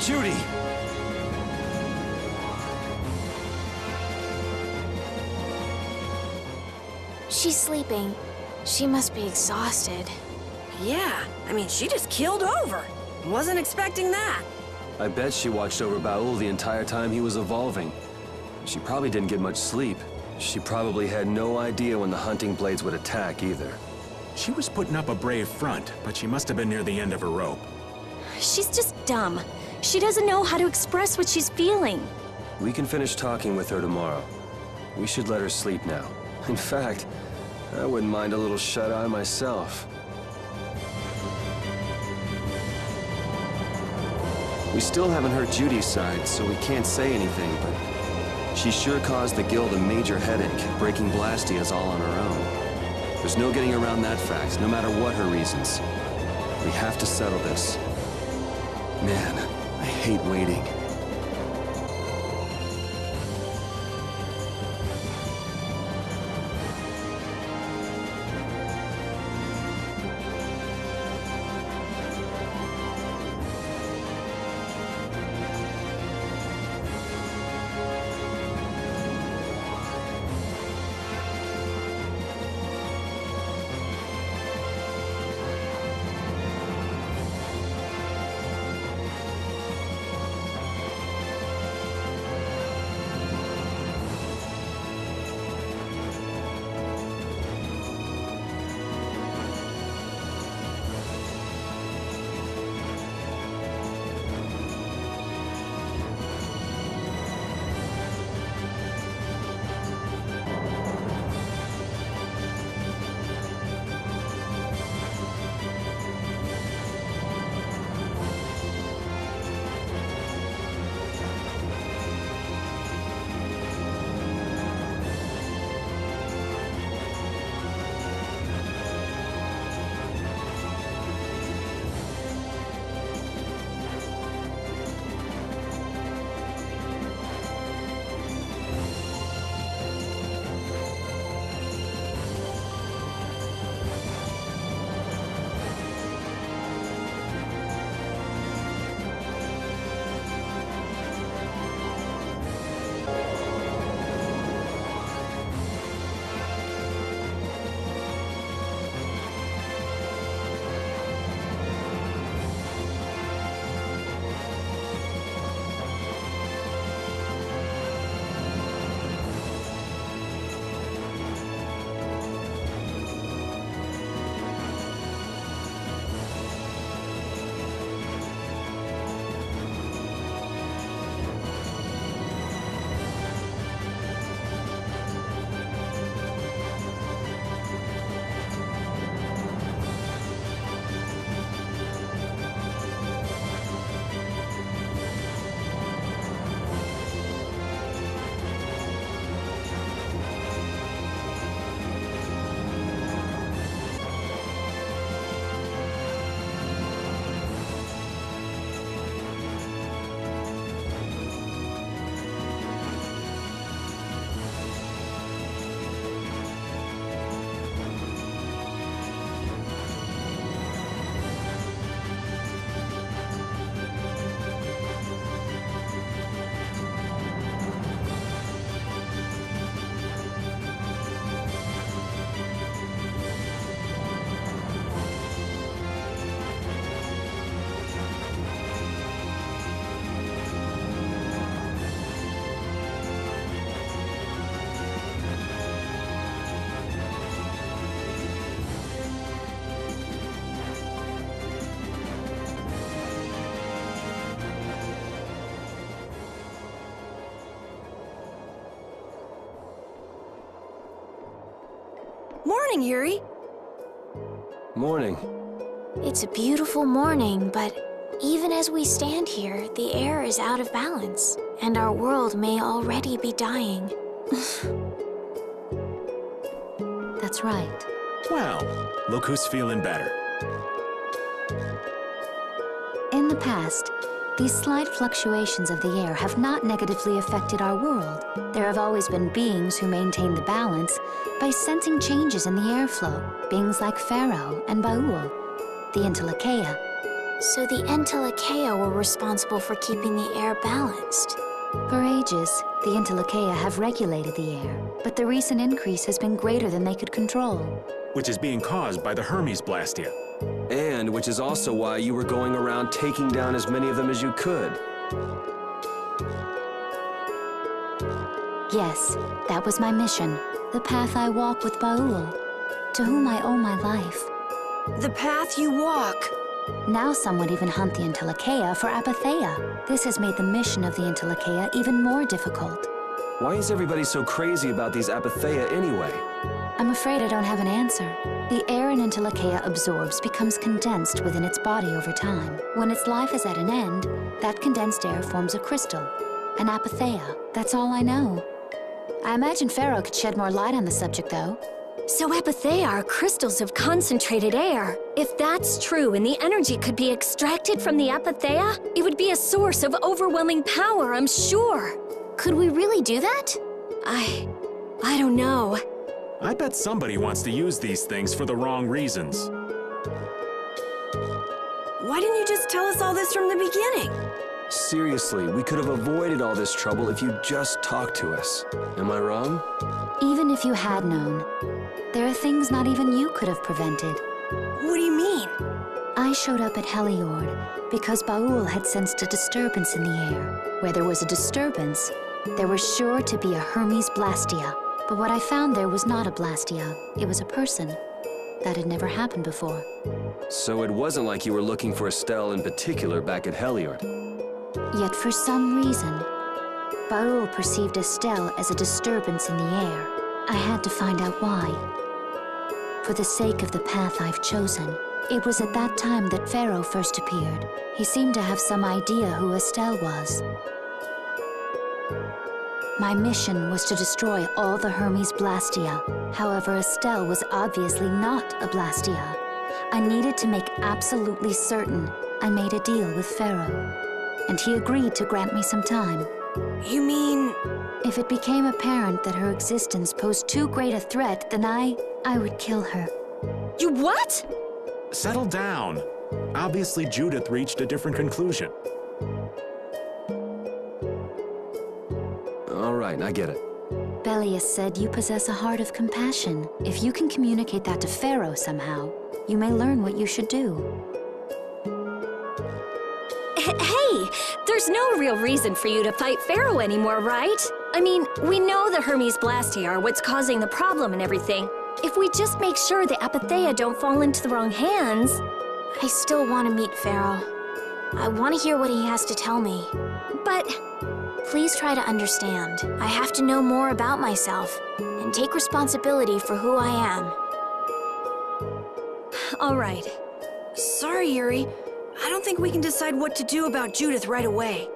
Judy! She's sleeping. She must be exhausted. Yeah, I mean, she just keeled over. Wasn't expecting that. I bet she watched over Baul the entire time he was evolving. She probably didn't get much sleep. She probably had no idea when the hunting blades would attack either. She was putting up a brave front, but she must have been near the end of her rope. She's just dumb. She doesn't know how to express what she's feeling. We can finish talking with her tomorrow. We should let her sleep now. In fact, I wouldn't mind a little shut-eye myself. We still haven't heard Judy's side, so we can't say anything, but she sure caused the guild a major headache, breaking Blastias all on her own. There's no getting around that fact, no matter what her reasons. We have to settle this. Man, I hate waiting. Morning, Yuri. Morning. It's a beautiful morning, but even as we stand here, the air is out of balance, and our world may already be dying. That's right. Well, look who's feeling better. In the past, these slight fluctuations of the air have not negatively affected our world. There have always been beings who maintain the balance by sensing changes in the airflow, beings like Pharaoh and Baul, the Intellikeia. So the Entelekea were responsible for keeping the air balanced. For ages, the Entelekea have regulated the air, but the recent increase has been greater than they could control. Which is being caused by the Hermes Blastia. And which is also why you were going around taking down as many of them as you could. Yes, that was my mission. The path I walk with Baul, to whom I owe my life. The path you walk. Now some would even hunt the Entelekea for Apatheia. This has made the mission of the Entelekea even more difficult. Why is everybody so crazy about these Apatheia anyway? I'm afraid I don't have an answer. The air an Entelekea absorbs becomes condensed within its body over time. When its life is at an end, that condensed air forms a crystal, an Apatheia. That's all I know. I imagine Pharaoh could shed more light on the subject, though. So Apatheia are crystals of concentrated air. If that's true and the energy could be extracted from the Apatheia, it would be a source of overwhelming power, I'm sure. Could we really do that? I don't know. I bet somebody wants to use these things for the wrong reasons. Why didn't you just tell us all this from the beginning? Seriously, we could have avoided all this trouble if you just talked to us. Am I wrong? Even if you had known, there are things not even you could have prevented. What do you mean? I showed up at Heliord because Baul had sensed a disturbance in the air. Where there was a disturbance, there was sure to be a Hermes Blastia. But what I found there was not a Blastia, it was a person. That had never happened before. So it wasn't like you were looking for Estelle in particular back at Heliord. Yet for some reason, Baul perceived Estelle as a disturbance in the air. I had to find out why. For the sake of the path I've chosen, it was at that time that Pharaoh first appeared. He seemed to have some idea who Estelle was. My mission was to destroy all the Hermes Blastia. However, Estelle was obviously not a Blastia. I needed to make absolutely certain. I made a deal with Pharaoh, and he agreed to grant me some time. You mean... If it became apparent that her existence posed too great a threat, then I would kill her. You what? Settle down. Obviously, Judith reached a different conclusion. All right, I get it. Belius said you possess a heart of compassion. If you can communicate that to Pharaoh somehow, you may learn what you should do. Hey, there's no real reason for you to fight Pharaoh anymore, right? I mean, we know the Hermes Blastia are what's causing the problem and everything. If we just make sure the Apatheia don't fall into the wrong hands... I still want to meet Pharaoh. I want to hear what he has to tell me. But... Please try to understand. I have to know more about myself and take responsibility for who I am. all right. Sorry, Yuri. I don't think we can decide what to do about Judith right away.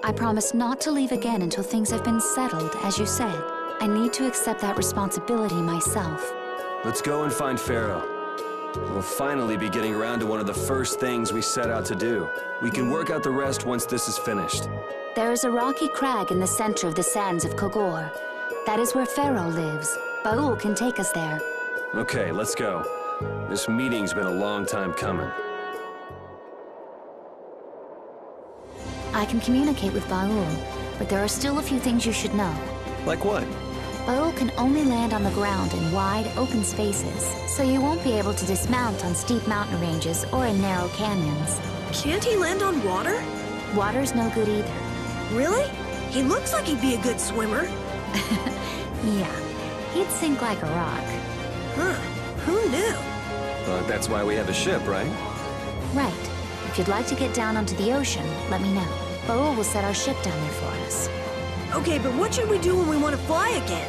I promise not to leave again until things have been settled, as you said. I need to accept that responsibility myself. Let's go and find Pharaoh. We'll finally be getting around to one of the first things we set out to do. We can work out the rest once this is finished. There is a rocky crag in the center of the sands of Kogor. That is where Pharaoh lives. Baul can take us there. Okay, let's go. This meeting's been a long time coming. I can communicate with Baul, but there are still a few things you should know. Like what? Baul can only land on the ground in wide, open spaces, so you won't be able to dismount on steep mountain ranges or in narrow canyons. Can't he land on water? Water's no good either. Really? He looks like he'd be a good swimmer. Yeah, he'd sink like a rock. Huh. Who knew? But that's why we have a ship, right? Right. If you'd like to get down onto the ocean, let me know. Baul will set our ship down there for us. Okay, but what should we do when we want to fly again?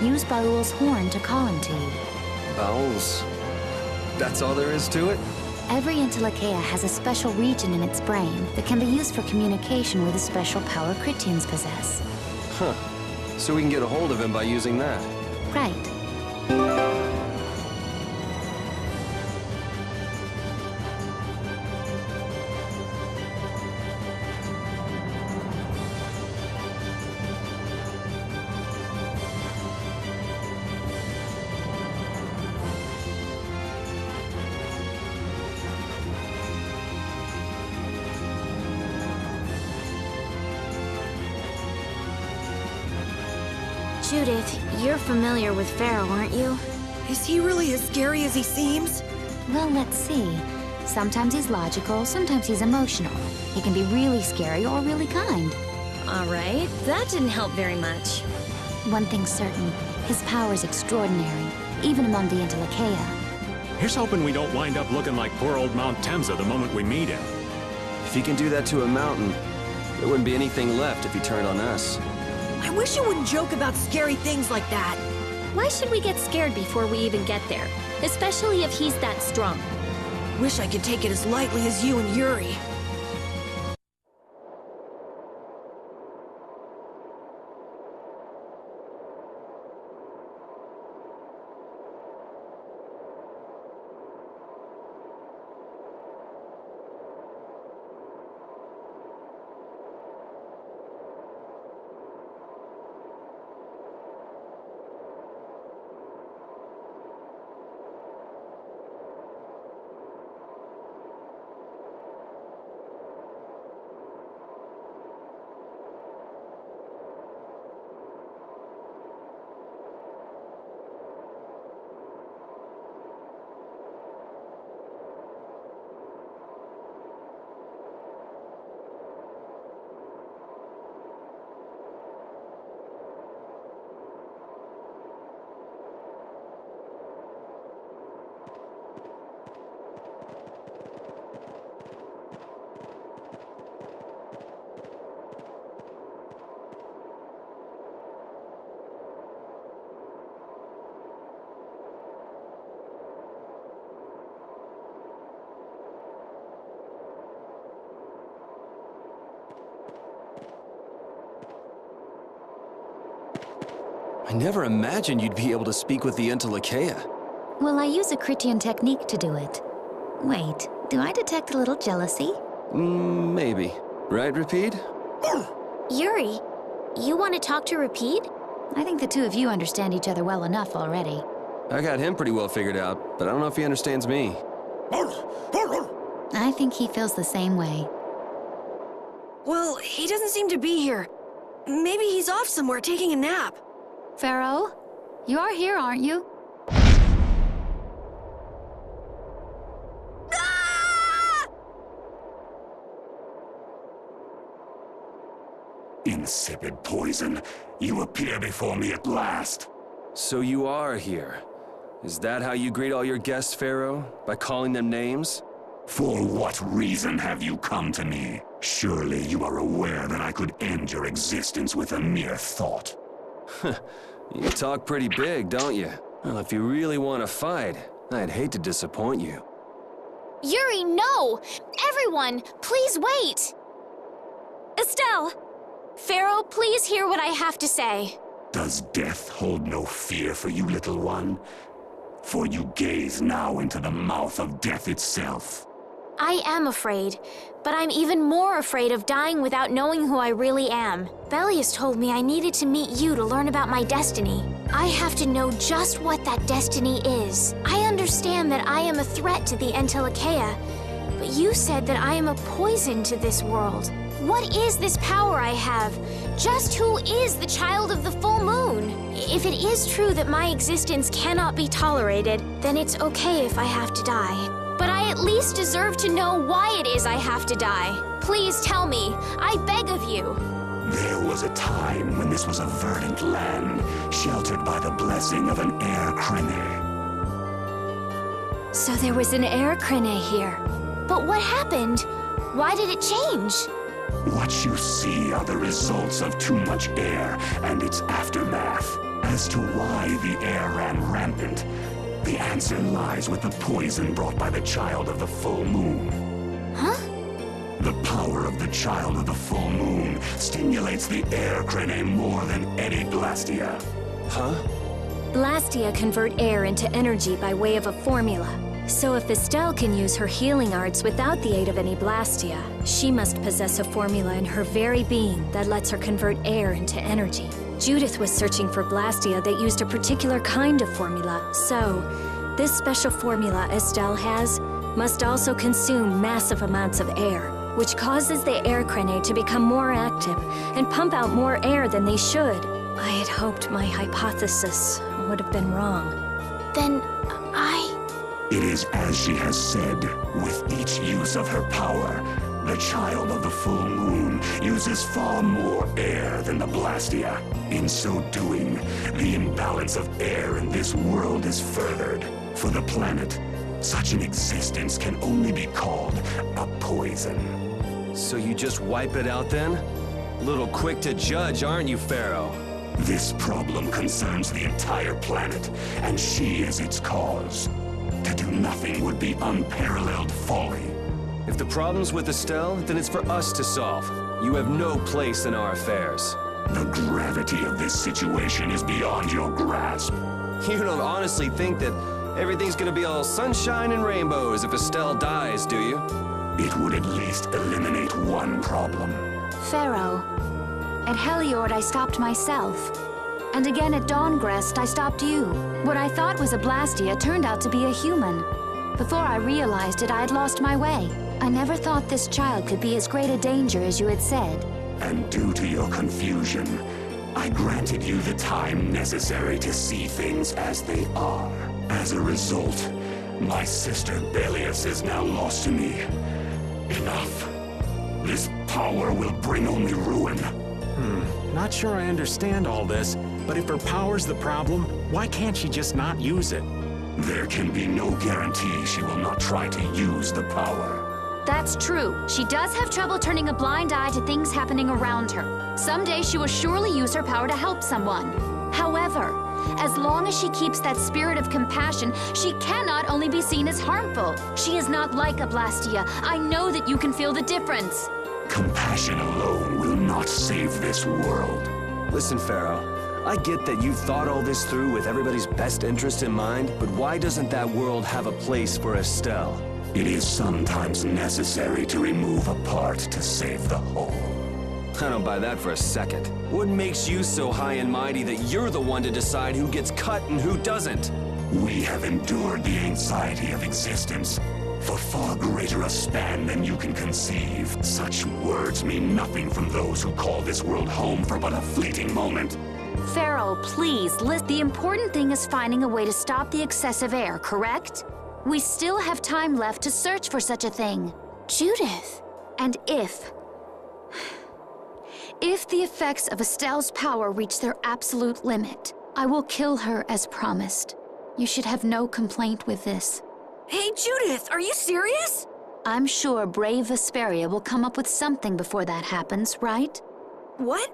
Use Baul's horn to call him to you. Bowels. That's all there is to it? Every Entelekea has a special region in its brain that can be used for communication with a special power Critians possess. Huh. So we can get a hold of him by using that. Right. Judith, you're familiar with Pharaoh, aren't you? Is he really as scary as he seems? Well, let's see. Sometimes he's logical, sometimes he's emotional. He can be really scary or really kind. All right, that didn't help very much. One thing's certain, his power's extraordinary, even among the Entelecheia. Here's hoping we don't wind up looking like poor old Mount Temsa the moment we meet him. If he can do that to a mountain, there wouldn't be anything left if he turned on us. I wish you wouldn't joke about scary things like that. Why should we get scared before we even get there? Especially if he's that strong. Wish I could take it as lightly as you and Yuri. I never imagined you'd be able to speak with the Entelecheia. Well, I use a Critian technique to do it. Wait, do I detect a little jealousy? Maybe. Right, Rapide? Yuri, you want to talk to Rapide? I think the two of you understand each other well enough already. I got him pretty well figured out, but I don't know if he understands me. I think he feels the same way. Well, he doesn't seem to be here. Maybe he's off somewhere taking a nap. Pharaoh, you are here, aren't you? Insipid poison, you appear before me at last. So you are here. Is that how you greet all your guests, Pharaoh? By calling them names? For what reason have you come to me? Surely you are aware that I could end your existence with a mere thought. You talk pretty big, don't you? Well, if you really want to fight, I'd hate to disappoint you. Yuri, no! Everyone, please wait! Estelle! Pharaoh, please hear what I have to say. Does death hold no fear for you, little one? For you gaze now into the mouth of death itself. I am afraid, but I'm even more afraid of dying without knowing who I really am. Belius told me I needed to meet you to learn about my destiny. I have to know just what that destiny is. I understand that I am a threat to the Entelecheia, but you said that I am a poison to this world. What is this power I have? Just who is the child of the full moon? If it is true that my existence cannot be tolerated, then it's okay if I have to die. But I at least deserve to know why it is I have to die. Please tell me. I beg of you. There was a time when this was a verdant land, sheltered by the blessing of an air crene. So there was an air crene here. But what happened? Why did it change? What you see are the results of too much air and its aftermath. As to why the air ran rampant, the answer lies with the poison brought by the child of the full moon. Huh? The power of the child of the full moon stimulates the air crene more than any blastia. Huh? Blastia convert air into energy by way of a formula. So if Estelle can use her healing arts without the aid of any blastia, she must possess a formula in her very being that lets her convert air into energy. Judith was searching for blastia that used a particular kind of formula, so this special formula Estelle has must also consume massive amounts of air, which causes the air crene to become more active and pump out more air than they should. I had hoped my hypothesis would have been wrong. Then It is as she has said. With each use of her power, the child of the full moon uses far more air than the Blastia. In so doing, the imbalance of air in this world is furthered. For the planet, such an existence can only be called a poison. So you just wipe it out then? A little quick to judge, aren't you, Pharaoh? This problem concerns the entire planet, and she is its cause. To do nothing would be unparalleled folly. If the problem's with Estelle, then it's for us to solve. You have no place in our affairs. The gravity of this situation is beyond your grasp. You don't honestly think that everything's gonna be all sunshine and rainbows if Estelle dies, do you? It would at least eliminate one problem. Pharaoh, at Heliord I stopped myself. And again at Dawngrest I stopped you. What I thought was a Blastia turned out to be a human. Before I realized it, I had lost my way. I never thought this child could be as great a danger as you had said. And due to your confusion, I granted you the time necessary to see things as they are. As a result, my sister Belius is now lost to me. Enough. This power will bring only ruin. Not sure I understand all this, but if her power's the problem, why can't she just not use it? There can be no guarantee she will not try to use the power. That's true. She does have trouble turning a blind eye to things happening around her. Someday she will surely use her power to help someone. However, as long as she keeps that spirit of compassion, she cannot only be seen as harmful. She is not like a Blastia. I know that you can feel the difference. Compassion alone will not save this world. Listen, Pharaoh, I get that you've thought all this through with everybody's best interest in mind, but why doesn't that world have a place for Estelle? It is sometimes necessary to remove a part to save the whole. I don't buy that for a second. What makes you so high and mighty that you're the one to decide who gets cut and who doesn't? We have endured the anxiety of existence for far greater a span than you can conceive. Such words mean nothing from those who call this world home for but a fleeting moment. Pharaoh, please, the important thing is finding a way to stop the excessive air, correct? We still have time left to search for such a thing. Judith. And if the effects of Estelle's power reach their absolute limit, I will kill her as promised. You should have no complaint with this. Hey, Judith, are you serious? I'm sure brave Vesperia will come up with something before that happens, right? What?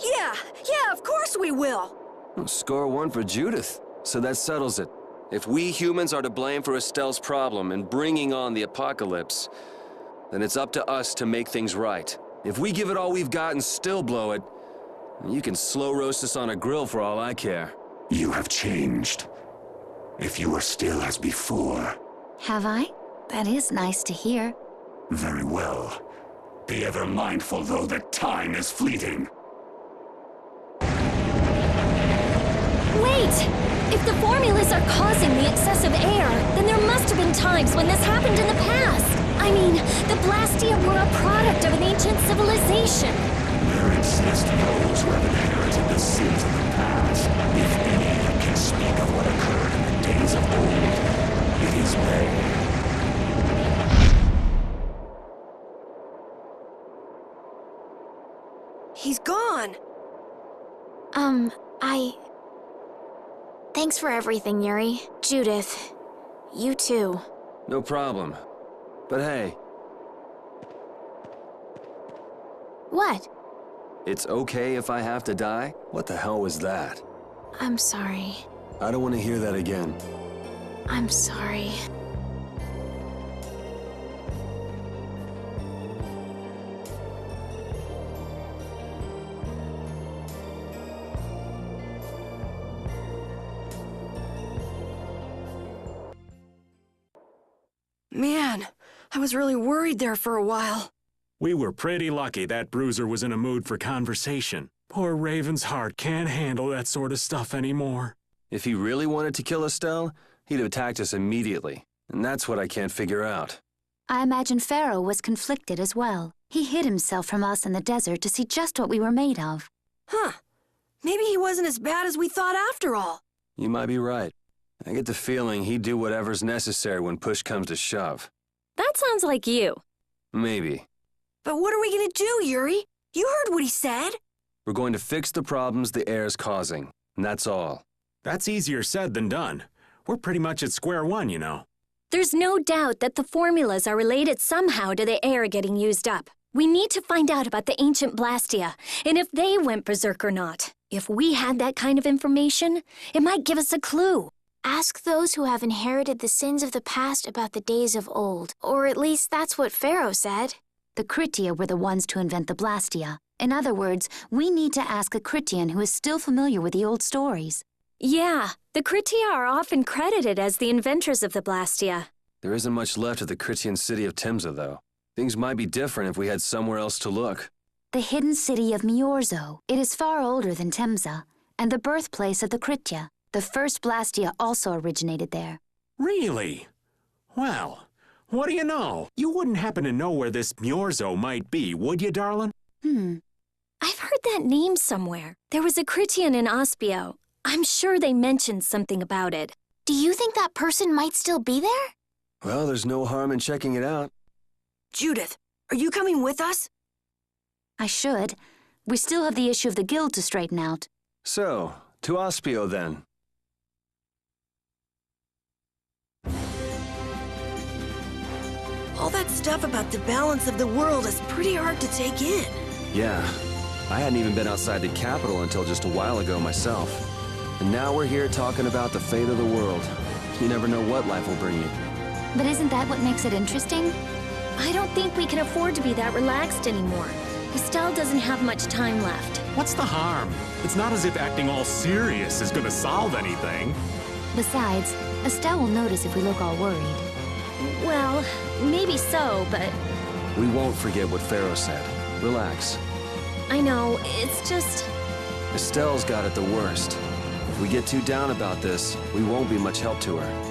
Yeah, of course we will. Well, score one for Judith. So that settles it. If we humans are to blame for Estelle's problem and bringing on the apocalypse, then it's up to us to make things right. If we give it all we've got and still blow it, you can slow roast us on a grill for all I care. You have changed. If you are still as before. Have I? That is nice to hear. Very well. Be ever mindful, though, that time is fleeting. Wait! If the formulas are causing the excessive air, then there must have been times when this happened in the past. I mean, the Blastia were a product of an ancient civilization. There exist those who have inherited the sins of the past. If any that can speak of what occurred in the days of old, it is they. He's gone. Thanks for everything, Yuri. Judith, you too. No problem. But hey, What? it's okay if I have to die? What the hell was that? I'm sorry. I don't want to hear that again. I'm sorry. Man, I was really worried there for a while. We were pretty lucky that bruiser was in a mood for conversation. Poor Raven's heart can't handle that sort of stuff anymore. If he really wanted to kill Estelle, he'd have attacked us immediately. And that's what I can't figure out. I imagine Pharaoh was conflicted as well. He hid himself from us in the desert to see just what we were made of. Huh. Maybe he wasn't as bad as we thought after all. You might be right. I get the feeling he'd do whatever's necessary when push comes to shove. That sounds like you. Maybe. But what are we gonna do, Yuri? You heard what he said. We're going to fix the problems the air's causing, and that's all. That's easier said than done. We're pretty much at square one, you know. There's no doubt that the formulas are related somehow to the air getting used up. We need to find out about the ancient Blastia, and if they went berserk or not. If we had that kind of information, it might give us a clue. Ask those who have inherited the sins of the past about the days of old. Or at least that's what Pharaoh said. The Critia were the ones to invent the Blastia. In other words, we need to ask a Critian who is still familiar with the old stories. Yeah, the Critia are often credited as the inventors of the Blastia. There isn't much left of the Critian city of Timza, though. Things might be different if we had somewhere else to look. The hidden city of Miorzo. It is far older than Timza, and the birthplace of the Critia. The first Blastia also originated there. Really? Well, what do you know? You wouldn't happen to know where this Miorzo might be, would you, darling? I've heard that name somewhere. There was a Critian in Ospio. I'm sure they mentioned something about it. Do you think that person might still be there? Well, there's no harm in checking it out. Judith, are you coming with us? I should. We still have the issue of the guild to straighten out. So, to Ospio then. All that stuff about the balance of the world is pretty hard to take in. Yeah, I hadn't even been outside the capital until just a while ago myself. And now we're here talking about the fate of the world. You never know what life will bring you. But isn't that what makes it interesting? I don't think we can afford to be that relaxed anymore. Estelle doesn't have much time left. What's the harm? It's not as if acting all serious is gonna solve anything. Besides, Estelle will notice if we look all worried. Well, maybe so, but We won't forget what Pharaoh said. Relax. I know, it's just... Estelle's got it the worst. If we get too down about this, we won't be much help to her.